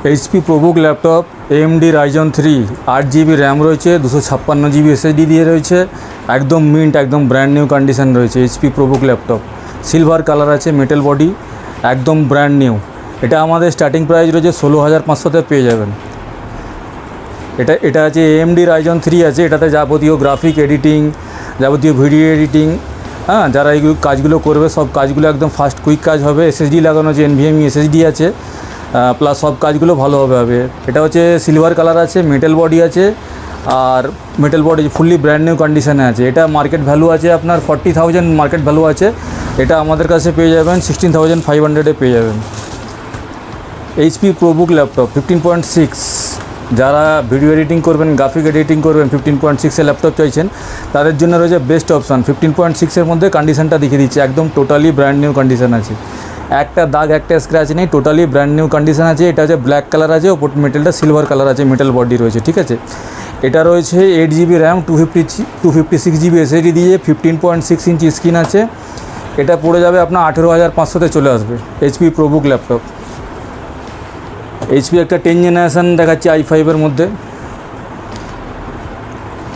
HP ProBook laptop AMD Ryzen 3 8GB RAM রয়েছে, 256GB SSD দিয়ে রয়েছে, একদম মিন্ট, একদম ব্র্যান্ড নিউ কন্ডিশন রয়েছে। HP ProBook laptop silver colour আছে, মেটাল বডি, একদম ব্র্যান্ড নিউ। এটা আমাদের স্টার্টিং প্রাইস রয়েছে 16,500তে পেয়ে যাবেন। এটা আছে AMD Ryzen 3 আছে, এটাতে যাবতীয় গ্রাফিক এডিটিং, যাবতীয় ভিডিও এডিটিং, হ্যাঁ, যারা এই কাজগুলো করবে সব কাজগুলো একদম ফাস্ট কুইক কাজ হবে। SSD লাগানো আছে, NVMe SSD আছে, প্লাস সব কাজগুলো ভালোভাবে হবে। এটা হচ্ছে সিলভার কালার আছে, মেটাল বডি আছে, আর metal body fully brand new কন্ডিশনে আছে। এটা মার্কেট ভ্যালু আছে আপনার 40,000 মার্কেট ভ্যালু আছে। এটা আমাদের কাছে পেয়ে যাবেন 16,500-এ পেয়ে যাবেন। এইচপি প্রোবুক ল্যাপটপ 15.6, যারা ভিডিও এডিটিং করবেন, গ্রাফিক এডিটিং করবেন, 15.6-এর ল্যাপটপ চাইছেন, তাদের জন্য রয়েছে বেস্ট অপশান। 15.6-এর মধ্যে কন্ডিশনটা দেখিয়ে দিচ্ছে, একদম টোটালি ব্র্যান্ড নিউ কন্ডিশন আছে, একটা দাগ, একটা স্ক্র্যাচ নেই, টোটালি ব্র্যান্ড নিউ কন্ডিশন আছে। এটা হচ্ছে ব্ল্যাক কালার আছে, ওপর মেটেলটা সিলভার কালার আছে, মেটাল বডি রয়েছে, ঠিক আছে। এটা রয়েছে 8GB র্যাম, 256GB SSD দিয়ে, 15.6 ইঞ্চি স্ক্রিন আছে। এটা পড়ে যাবে আপনার 18,500-তে চলে আসবে। এইচপি প্রোবুক ল্যাপটপ, এইচপি একটা 10 জেনারেশান দেখাচ্ছি i5-এর মধ্যে।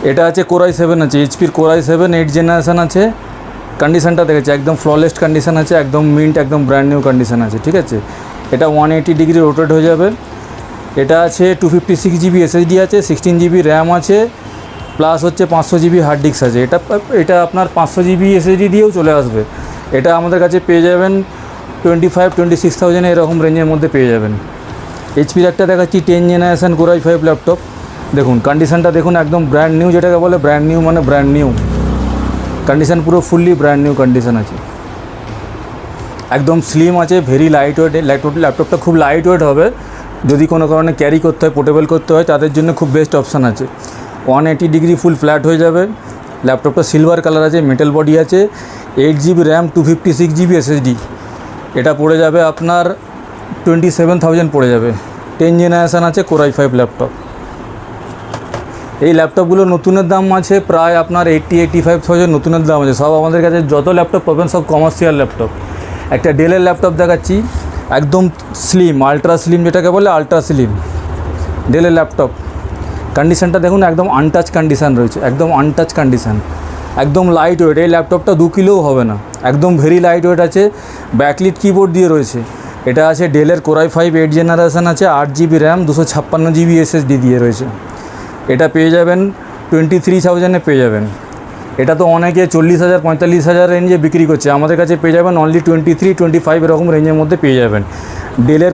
এটা আছে Core i7 আছে, এইচপির Core i7 8 জেনারেশান আছে। কন্ডিশনটা দেখেছি একদম ফ্ললেস কন্ডিশন আছে, একদম মিন্ট, একদম ব্র্যান্ড নিউ কন্ডিশন আছে, ঠিক আছে। এটা 180 ডিগ্রি রোটেট হয়ে যাবে। এটা আছে 256GB SSD আছে, 16GB র্যাম আছে, প্লাস হচ্ছে 500GB হার্ড ডিস্ক আছে। এটা আপনার 500GB SSD দিয়েও চলে আসবে। এটা আমাদের কাছে পেয়ে যাবেন 25,000-26,000 এরকম রেঞ্জের মধ্যে পেয়ে যাবেন। এইচপির একটা দেখাচ্ছি 10 জেনারেশান Core i5 ল্যাপটপ। দেখুন কন্ডিশনটা দেখুন, একদম ব্র্যান্ড নিউ, যেটাকে বলে ব্র্যান্ড নিউ মানে ব্র্যান্ড নিউ কন্ডিশন, পুরো ফুললি ব্র্যান্ড নিউ কন্ডিশন আছে। একদম স্লিম আছে, ভেরি লাইট ওয়েট। ল্যাপটপটা খুব লাইট ওয়েট হবে, যদি কোনো কারণে ক্যারি করতে হয়, পোর্টেবল করতে হয়, তাদের জন্য খুব বেস্ট অপশান আছে। 180 ডিগ্রি ফুল ফ্ল্যাট হয়ে যাবে। ল্যাপটপটা সিলভার কালার আছে, মেটাল বডি আছে, 8GB র্যাম, 256GB SSD। এটা পড়ে যাবে আপনার 27,000 পড়ে যাবে। 10 জেনারেশান আছে, Core i5 ল্যাপটপ। এই ল্যাপটপগুলো নতুনের দাম আছে প্রায় আপনার 80,000-85,000 নতুনের দাম আছে। সব আমাদের কাছে যত ল্যাপটপ পাবেন সব কমার্শিয়াল ল্যাপটপ। একটা ডেলের ল্যাপটপ দেখাচ্ছি, একদম স্লিম, আলট্রা স্লিম, যেটাকে বলে আলট্রা স্লিম ডেলের ল্যাপটপ। কন্ডিশনটা দেখুন, একদম আনটাচ কন্ডিশান রয়েছে, একদম আনটাচ কন্ডিশান, একদম লাইট ওয়েট। এই ল্যাপটপটা 2 কিলোও হবে না, একদম ভেরি লাইট ওয়েট আছে। ব্যাকলিট কিবোর্ড দিয়ে রয়েছে। এটা আছে ডেলের Core i5 8 জেনারেশান আছে, 8GB র্যাম, 256GB SSD দিয়ে রয়েছে। এটা পেয়ে যাবেন 23,000-এ পেয়ে যাবেন। এটা তো অনেকে 40,000-45,000 রেঞ্জে বিক্রি করছে, আমাদের কাছে পেয়ে যাবেন অনলি 23-25 এরকম রেঞ্জের মধ্যে পেয়ে যাবেন। ডেলের